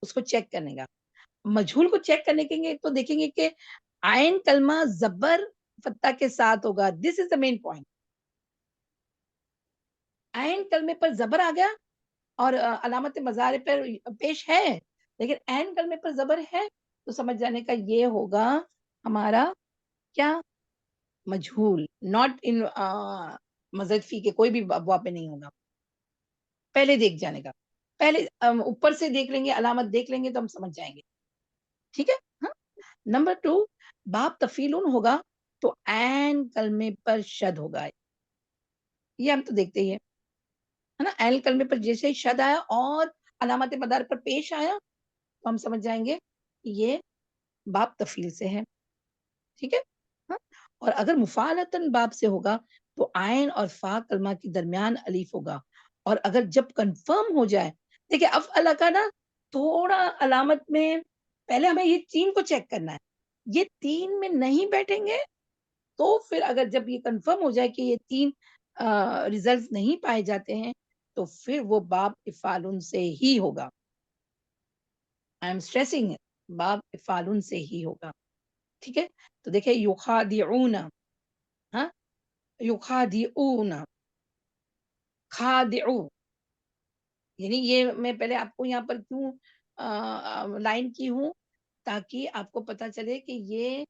اس کو چیک کرنے کا. مجہول کو چیک کرنے کے لیے تو دیکھیں گے کہ عین کلمہ زبر فتح کے ساتھ ہوگا. دس از دا مین پوائنٹ. عین کلمے پر زبر آ گیا اور علامت مضارع پر پیش ہے, لیکن عین کلمے پر زبر ہے, تو سمجھ جانے کا یہ ہوگا ہمارا کیا, مجہول, ناٹ ان مزید فی کے کوئی بھی ابواب میں نہیں ہوگا. پہلے دیکھ جانے کا. پہلے اوپر سے دیکھ لیں گے, علامت دیکھ لیں گے تو ہم سمجھ جائیں گے. ٹھیک ہے. ہاں. نمبر 2, باب تفیلون ہوگا تو عین کلمے پر شد ہوگا. یہ ہم تو دیکھتے ہی ہے نا, عین کلمے پر جیسے ہی شد آیا اور علامت مدار پر پیش آیا تو ہم سمجھ جائیں گے یہ باب تفیل سے ہے. ٹھیک ہے. ہاں. اور اگر مفعلتن باب سے ہوگا تو عین اور فا کلمہ کے درمیان الف ہوگا. اور اگر جب کنفرم ہو جائے, دیکھیں افعل کا نا تھوڑا علامت میں پہلے ہمیں یہ 3 کو چیک کرنا ہے. یہ 3 میں نہیں بیٹھیں گے تو پھر اگر جب یہ کنفرم ہو جائے کہ یہ 3 ریزلٹ نہیں پائے جاتے ہیں تو پھر وہ باب افعال سے ہی ہوگا. آئی ایم اسٹریسنگ, باب افعال سے ہی ہوگا. ٹھیک ہے. تو دیکھیں یخادعون, ہاں, یخادعون, خادعو, یعنی یہ میں پہلے آپ کو یہاں پر کیوں لائن کی ہوں تاکہ آپ کو پتا چلے کہ یہ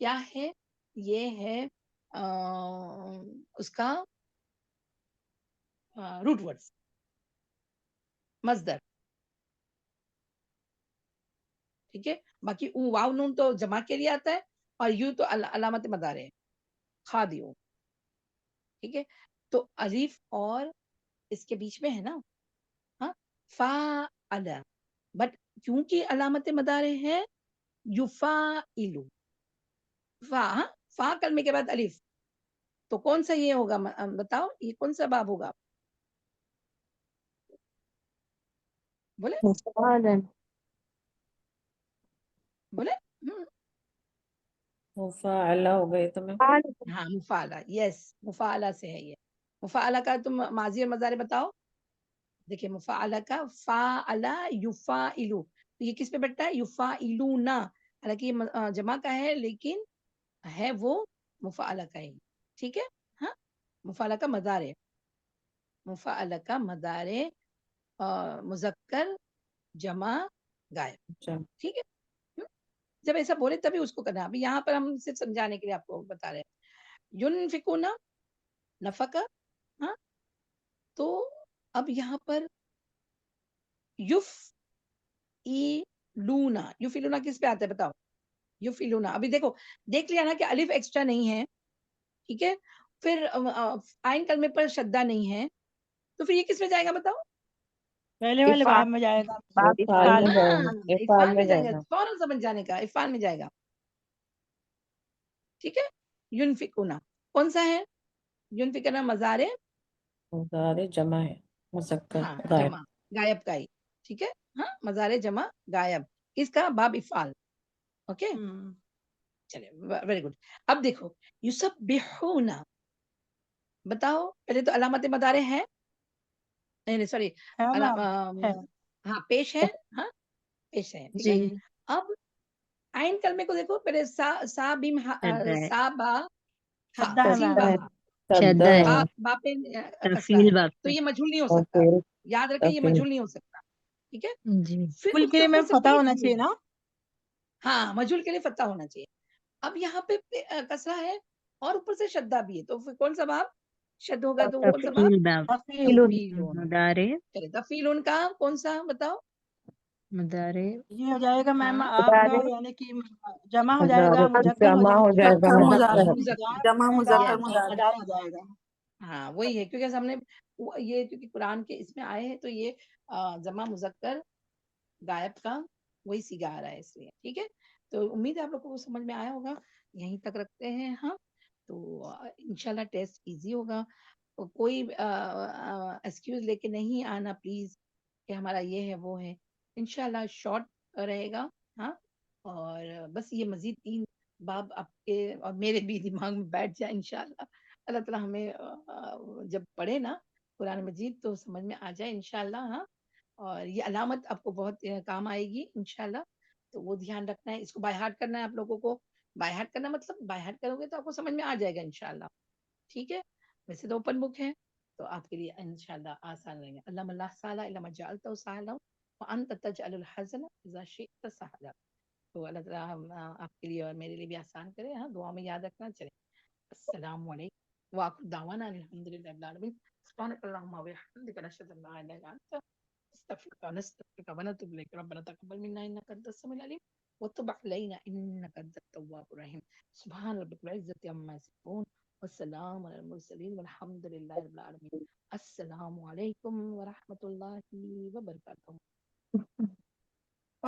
کیا ہے. یہ ہے اس کا روٹ ورڈز, مصدر. ٹھیک ہے. باقی او واو نون تو جمع کے لیے آتا ہے اور یو تو علامت مدار ہے, خادعو. ٹھیک ہے. تو الف اور اس کے بیچ میں ہے نا, ہاں, فاعل, بٹ کیونکہ علامت مدارے ہے یفاعلو, فا, فا کلمے کے بعد الف, تو کون سا یہ ہوگا بتاؤ, یہ کون سا باب ہوگا بولے بولے. مفاعلہ ہو گئی تو میں ہاں مفعلہ, یس مفعلہ سے ہے یہ. مفعلہ کا تم ماضی اور مضارع بتاؤ. دیکھیں مفعلہ کا فاعل یفاعلو, تو یہ کس پہ بیٹھتا ہے, یفاعلون. حالانکہ یہ جمع کا ہے لیکن ہے وہ مفعلہ کا ہی. ٹھیک ہے. ہاں. مفعلہ کا مضارع, مفعلہ کا مضارع مذکر جمع غائب. ٹھیک ہے. جب ایسا بولے تبھی اس کو کرنا. ابھی یہاں پر ہم صرف سمجھانے کے لیے آپ کو بتا رہے ہیں. ينفقون نفقہ, ہاں, تو اب یہاں پر یفعلون, یفعلون کس پہ آتا ہے بتاؤ, یفعلون. ابھی دیکھو دیکھ لیا نا کہ الف ایکسٹرا نہیں ہے. ٹھیک ہے. پھر عین کلمے پر شدہ نہیں ہے, تو پھر یہ کس میں جائے گا بتاؤ, پہلے والے باب میں جائے گا. افعال میں جائے گا, افعال میں جائے جائے گا. فوراً سمجھ جانے کا, افعال میں جائے گا. ٹھیک ہے. ينفقون کون سا ہے, ينفقون مضارع, مضارع جمع ہے, مذکر ہاں غائب. جمع غائب کا ہی. ٹھیک ہے. ہاں, مضارع جمع غائب, کس کا, باب افعال. اوکے. چلے ویری گڈ. اب دیکھو یسبحون, بتاؤ پہلے تو علامت مدارع ہے, نہیں سوری, ہے میم, ہے. ہاں پیش ہے, ہاں پیش ہے. ٹھیک جی ہے. اب عین کلمے کو دیکھو پہلے سا بیم سا با ہا, شدہ ہے سین میم. با, شدہ ہے, با پہ کسرہ تفیل ہے, باب تو سے. یہ مجھول نہیں ہو اور سکتا. پھر یاد رکھیں یہ مجھول نہیں ہو سکتا. ٹھیک ہے. جی. پھر کل اس کے کے لیے اوپر میم سے فتح پیش ہونا ہوئی چاہیے ہے. نا. ہاں مجھول کے لیے فتح ہونا چاہیے. اب یہاں پہ کسرہ ہے اور اوپر سے شدہ بھی ہے, تو پھر کون سا باب شد ہوگا, تو کون سا باب, تفیل باب, تفیلون. مدارے, چلے تفیلون کا کون سا بتاؤ. مدارے, یہ ہو جائے گا میم ہاں آپ کا, یعنی کہ جمع ہو جائے گا, مضارع مذکر ہو جمع جائے ہو گا, جائے گا, مذکر مذکر. مذکر, جمع مذکر yes. مذکر. مدار ہو جائے گا. ہاں وہی ہے, کیونکہ ہم نے یہ کیونکہ قرآن کے اس میں آئے ہیں تو یہ جمع مذکر غائب کا وہی سیگا آ رہا ہے اس لیے. ٹھیک ہے. تو امید ہے آپ لوگوں کو سمجھ میں آیا ہوگا. یہیں تک رکھتے ہیں. ہاں, تو انشاءاللہ ٹیسٹ ایزی ہوگا. کوئی ایکسکیوز لے کے نہیں آنا پلیز کہ ہمارا یہ ہے وہ ہے. انشاءاللہ شارٹ رہے گا. ہاں, اور بس یہ مزید 3 باب آپ کے اور میرے بھی دماغ میں بیٹھ جائے انشاءاللہ. اللہ تعالیٰ ہمیں جب پڑھے نا قرآن مجید تو سمجھ میں آ جائے انشاءاللہ. ہاں, اور یہ علامت آپ کو بہت کام آئے گی انشاءاللہ, تو وہ دھیان رکھنا ہے. اس کو بائی ہارٹ کرنا ہے آپ لوگوں کو. بائی ہارٹ کرنا مطلب بائی ہارٹ کرو گے تو آپ کو سمجھ میں آ جائے گا انشاءاللہ. ٹھیک ہے. ویسے تو اوپن بک ہے تو آپ کے لیے انشاءاللہ آسان رہیں گے. اللہم لا سہل الا ما جعلتہ سہلا وانت تجعل الحزن اذا شئت سہلا. تو اللہ تعالیٰ آپ کے لیے اور میرے لیے بھی آسان کرے. ہاں, دعا میں یاد رکھنا. چلے, السلام علیکم واخر دعوانا الحمد لله رب العالمين سبحانك اللهم وبحمدك نشهد ان لا اله الا انت نستغفرك ونستغفرك ونتوب اليك ربنا تقبل منا انك انت السميع العليم وتب علينا انك انت التواب الرحيم سبحان ربك العزة عما يصفون والسلام على المرسلين والحمد لله رب العالمين السلام عليكم ورحمة الله وبركاته